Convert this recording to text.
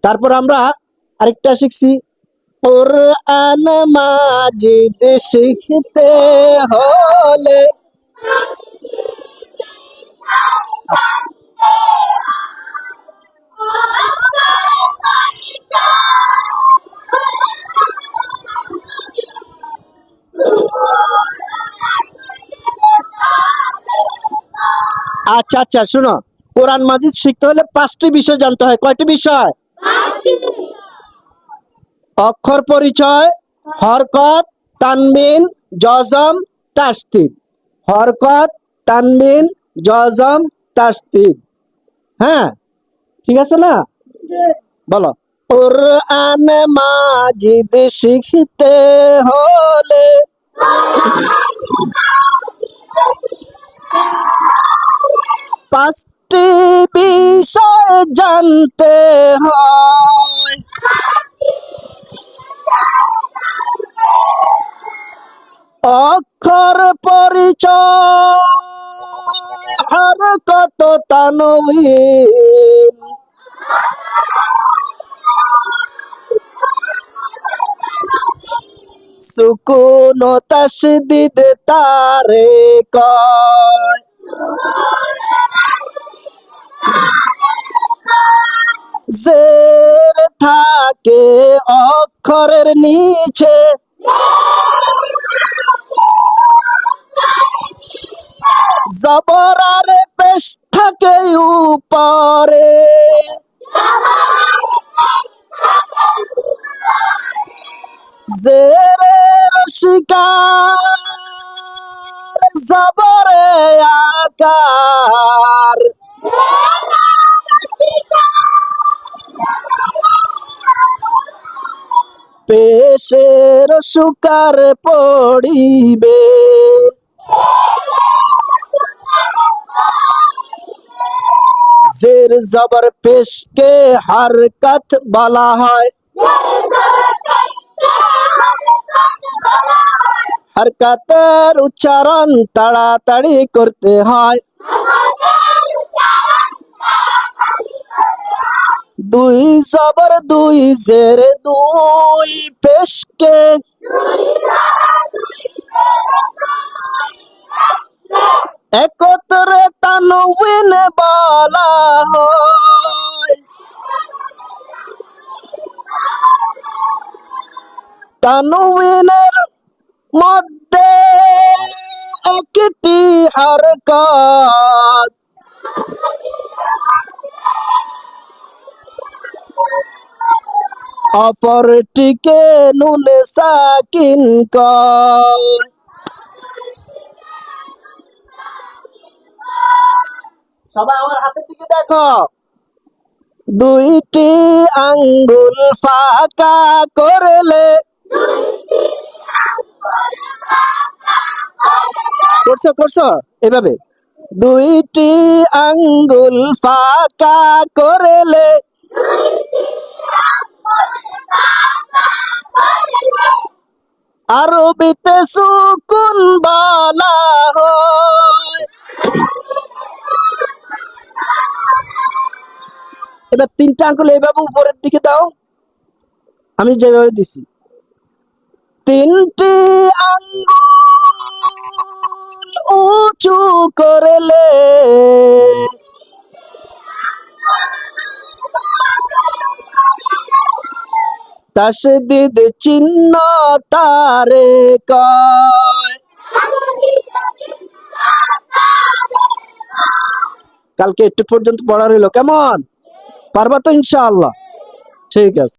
তারপর আমরা আরেকটা শিখছি, কোরআন মাজিদ শিখতে হলে। আচ্ছা আচ্ছা, শুনো, কোরআন মাজিদ শিখতে হলে 5টি বিষয় জানতে হয়। কয়টি বিষয়? অক্ষর পরিচয়, হরকত, তানবিন, জজম, তাসদীদ। হরকত, তানবিন, জজম, তাসদীদ। হ্যাঁ, ঠিক আছে না? বলো, কোরআন মাজিদ শিখতে হলে। পাঁচটি বিষয় জানতে হয়। অক্ষর পরিচয়, হরকত, তানবিন। সুকুন ও তাসদীদ তারে কয়। জের থাকে অক্ষরের নিচে, জবর আর পেশ থাকে উপরে। জেরে রসিকার, জবরে আকার। পেশের সুকার পড়িবে। জের জবর পেশকে হরকত বলা হয়। হরকতের উচ্চারণ তাড়াতাড়ি করতে হয়। দুই জবর দুই, জের দুই, পেশকে একত্রে তানবিন বলা হয়। তানবিনের মধ্যে একটি হরকত, অপরটিকে নুন সাকিন কয়। সবাই আমার হাতের দিকে দেখো। দুইটি আঙ্গুল ফাঁকা করলে, করছো করছো এভাবে, দুইটি আঙ্গুল ফাঁকা করলে আরবিতে সুকুন বলা হয়। এবার 3টা আঙ্গুল এইভাবে উপরের দিকে দাও, আমি যেভাবে দিছি। 3টি আঙ্গুল উঁচু করলে তাসদীদ চিহ্ন তারে কয়। কালকে একটু পর্যন্ত পড়া রইলো, কেমন? পারবা তো ইনশাআল্লাহ? ঠিক আছে।